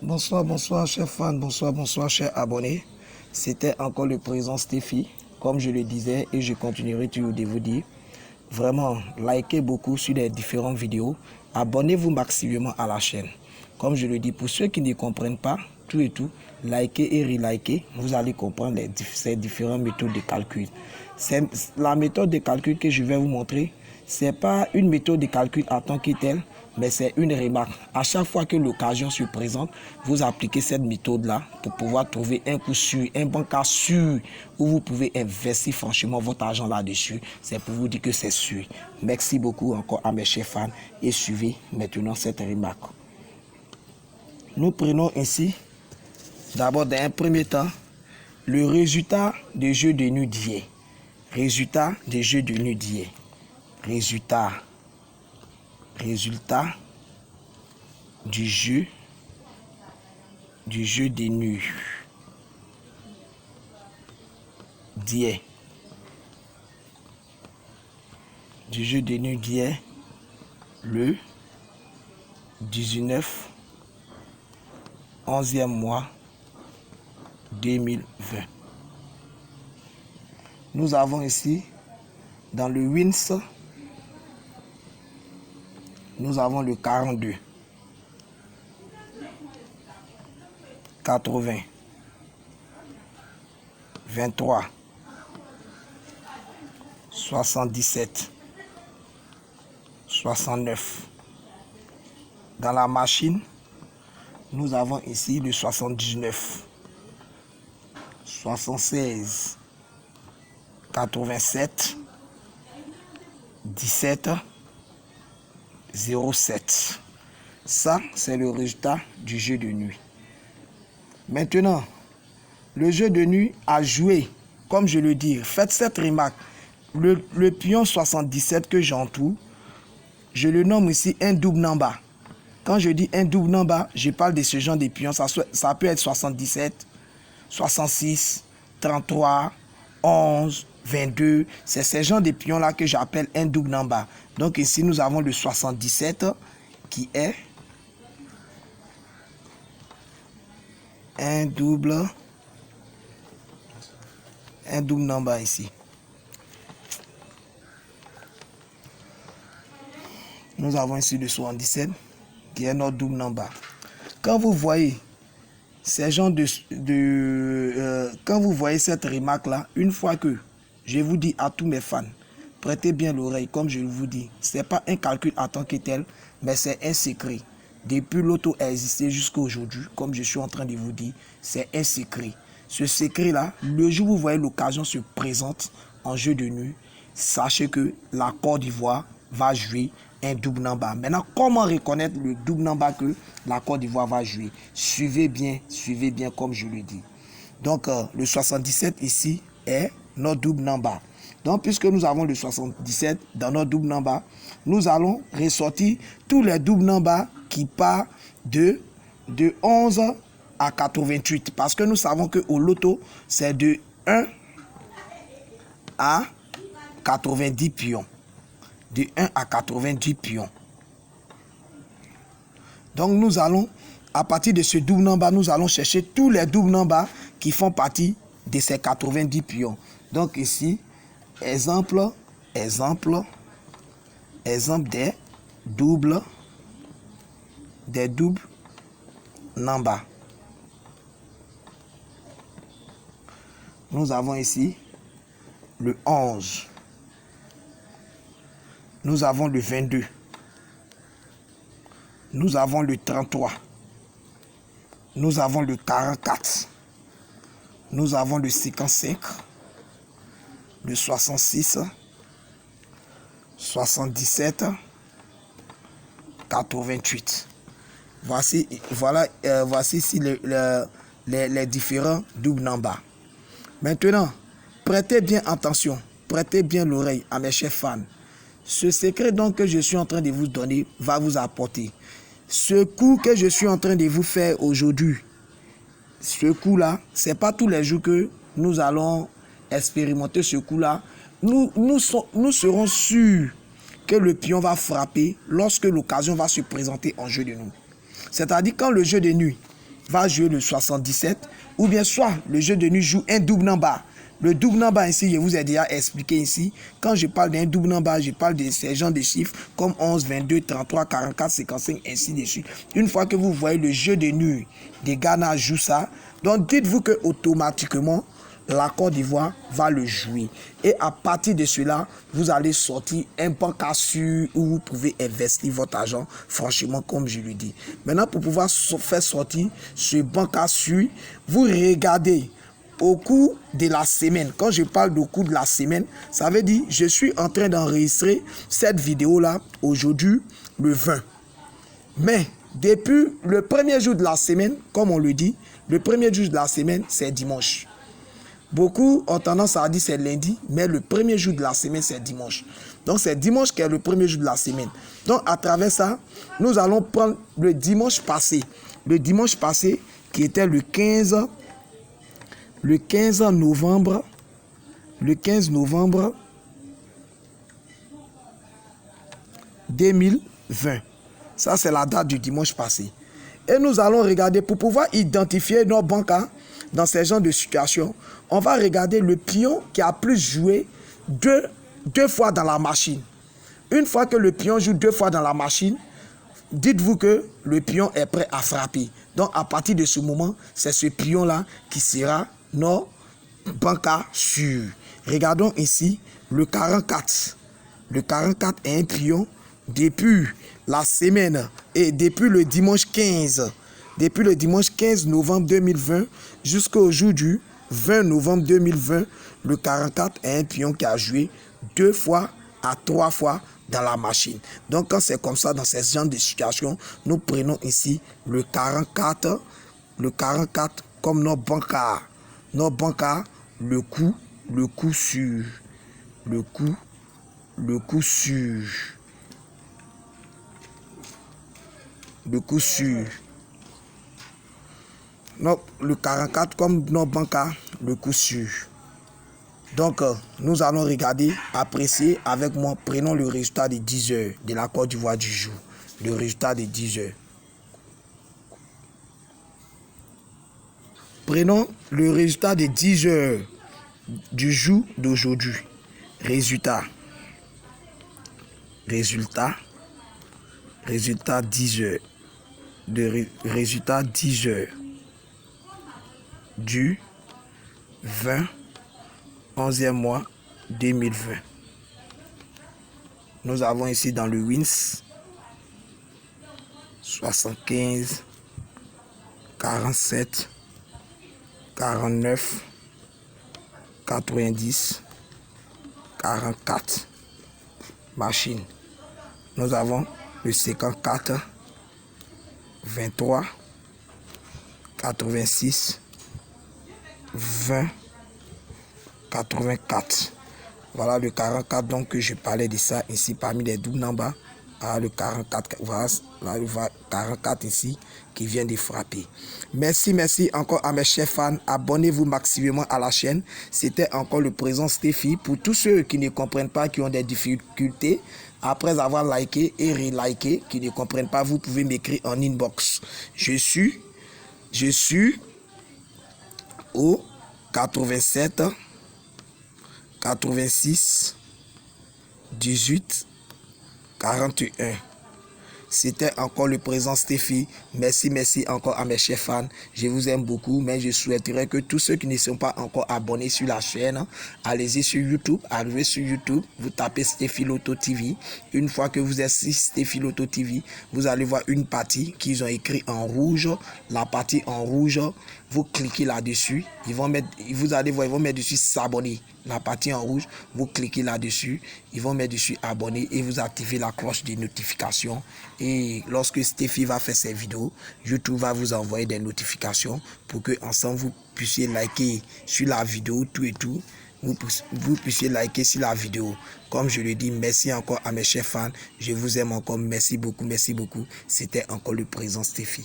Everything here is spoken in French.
Bonsoir chers fans, bonsoir chers abonnés. C'était encore le président Stéphie, comme je le disais et je continuerai toujours de vous dire. Vraiment, likez beaucoup sur les différentes vidéos. Abonnez-vous maximalement à la chaîne. Comme je le dis, pour ceux qui ne comprennent pas, tout et tout, likez et relikez, vous allez comprendre ces différentes méthodes de calcul. La méthode de calcul que je vais vous montrer, ce n'est pas une méthode de calcul en tant que telle, mais c'est une remarque. À chaque fois que l'occasion se présente, vous appliquez cette méthode-là pour pouvoir trouver un coup sûr, un bon cas sûr où vous pouvez investir franchement votre argent là-dessus. C'est pour vous dire que c'est sûr. Merci beaucoup encore à mes chers fans et suivez maintenant cette remarque. Nous prenons ici, d'abord dans un premier temps, le résultat des jeux de nuit d'hier. Résultat des jeux de nuit d'hier. Résultat du jeu des nuits d'hier. Du jeu des nuits d'hier, le 19 11e mois 2020. Nous avons ici dans le Wins, nous avons le 42, 80, 23, 77, 69. Dans la machine, nous avons ici le 79, 76, 87, 17, 07. Ça, c'est le résultat du jeu de nuit. Maintenant, le jeu de nuit a joué, comme je le dis, faites cette remarque. Le pion 77 que j'entoure, je le nomme ici un double number. Quand je dis un double number, je parle de ce genre de pions. Ça peut être 77, 66, 33, 11, 22. C'est ce genre de pions-là que j'appelle un double number. Donc ici, nous avons le 77 qui est un double number ici. Nous avons ici le 77 qui est notre double number. Quand vous voyez ces gens quand vous voyez cette remarque là, une fois que je vous dis à tous mes fans, prêtez bien l'oreille, comme je vous dis, c'est pas un calcul en tant que tel, mais c'est un secret. Depuis l'auto a existé jusqu'à aujourd'hui, comme je suis en train de vous dire, c'est un secret. Ce secret là, le jour où vous voyez l'occasion se présente en jeu de nuit, sachez que la Côte d'Ivoire va jouer un double number. Maintenant, comment reconnaître le double number que la Côte d'Ivoire va jouer? Suivez bien comme je le dis. Donc, le 77 ici est notre double number. Donc, puisque nous avons le 77 dans notre double number, nous allons ressortir tous les double numbers qui partent de 11 à 88. Parce que nous savons qu'au loto, c'est de 1 à 90 pions. De 1 à 90 pions. Donc nous allons, à partir de ce double number, nous allons chercher tous les double numbers qui font partie de ces 90 pions. Donc ici, exemple des doubles numbers. Nous avons ici le 11. Nous avons le 22. Nous avons le 33. Nous avons le 44. Nous avons le 55. Le 66. 77. 88. Voici ici les différents double numbers. Maintenant, prêtez bien attention. Prêtez bien l'oreille à mes chers fans. Ce secret donc que je suis en train de vous donner va vous apporter. Ce coup que je suis en train de vous faire aujourd'hui, ce coup-là, ce n'est pas tous les jours que nous allons expérimenter ce coup-là. Nous serons sûrs que le pion va frapper lorsque l'occasion va se présenter en jeu de nuit. C'est-à-dire quand le jeu de nuit va jouer le 77, ou bien soit le jeu de nuit joue un double number. Le double number ici, je vous ai déjà expliqué ici. Quand je parle d'un double number, je parle de ces genres de chiffres comme 11, 22, 33, 44, 55, ainsi de suite. Une fois que vous voyez le jeu de nuit des Ghana joue ça, donc dites-vous que automatiquement, la Côte d'Ivoire va le jouer. Et à partir de cela, vous allez sortir un banque sûr où vous pouvez investir votre argent, franchement, comme je le dis. Maintenant, pour pouvoir faire sortir ce banque sûr, vous regardez au cours de la semaine. Quand je parle du cours de la semaine, ça veut dire je suis en train d'enregistrer cette vidéo-là aujourd'hui, le 20. Mais depuis le premier jour de la semaine, comme on le dit, le premier jour de la semaine, c'est dimanche. Beaucoup ont tendance à dire c'est lundi, mais le premier jour de la semaine, c'est dimanche. Donc, c'est dimanche qui est le premier jour de la semaine. Donc, à travers ça, nous allons prendre le dimanche passé. Le dimanche passé, qui était le 15 novembre. Le 15 novembre 2020. Ça, c'est la date du dimanche passé. Et nous allons regarder, pour pouvoir identifier nos banques dans ces genres de situations, on va regarder le pion qui a plus joué deux fois dans la machine. Une fois que le pion joue 2 fois dans la machine, dites-vous que le pion est prêt à frapper. Donc, à partir de ce moment, c'est ce pion-là qui sera notre banque sûr. Regardons ici le 44. Le 44 est un pion depuis la semaine et depuis le dimanche 15. Depuis le dimanche 15 novembre 2020 jusqu'au jour du 20 novembre 2020, le 44 est un pion qui a joué 2 fois à 3 fois dans la machine. Donc, quand c'est comme ça, dans ce genre de situation, nous prenons ici le 44 comme notre bancard. Notre bancard, le coup sûr. Le coup sûr. Le coup sûr. Le 44 comme notre bancard, le coup sûr. Donc, nous allons regarder, apprécier avec moi. Prenons le résultat de 10 heures de la Côte d'Ivoire du jour. Le résultat de 10 heures. Prenons le résultat de 10 heures du jour d'aujourd'hui. Résultat 10 heures. Résultat 10 heures du 20 11e mois 2020. Nous avons ici dans le Wins 75 47 49 90 44 machine. Nous avons le 54 23 86 20 84. Voilà le 44 donc que je parlais de ça ici parmi les doubles numbers. Ah, le 44, voilà le 44 ici qui vient de frapper. Merci encore à mes chers fans. Abonnez-vous maximument à la chaîne. C'était encore le présent Steffi. Pour tous ceux qui ne comprennent pas, qui ont des difficultés, après avoir liké et reliké, qui ne comprennent pas, vous pouvez m'écrire en inbox. Je suis au 87 86 18 41. C'était encore le présent Steffi. Merci encore à mes chers fans. Je vous aime beaucoup, mais je souhaiterais que tous ceux qui ne sont pas encore abonnés sur la chaîne, allez-y sur YouTube, arrivez sur YouTube, vous tapez Steffi Loto TV. Une fois que vous êtes sur Steffi Loto TV, vous allez voir une partie qu'ils ont écrit en rouge. La partie en rouge, vous cliquez là-dessus. Vous allez voir, ils vont mettre dessus s'abonner. La partie en rouge, vous cliquez là-dessus, ils vont mettre dessus abonner et vous activez la cloche de notification. Et lorsque Steffi va faire ses vidéos, YouTube va vous envoyer des notifications pour que ensemble vous puissiez liker sur la vidéo, tout et tout. Vous puissiez liker sur la vidéo. Comme je le dis, merci encore à mes chers fans. Je vous aime encore. Merci beaucoup. C'était encore le présent Steffi.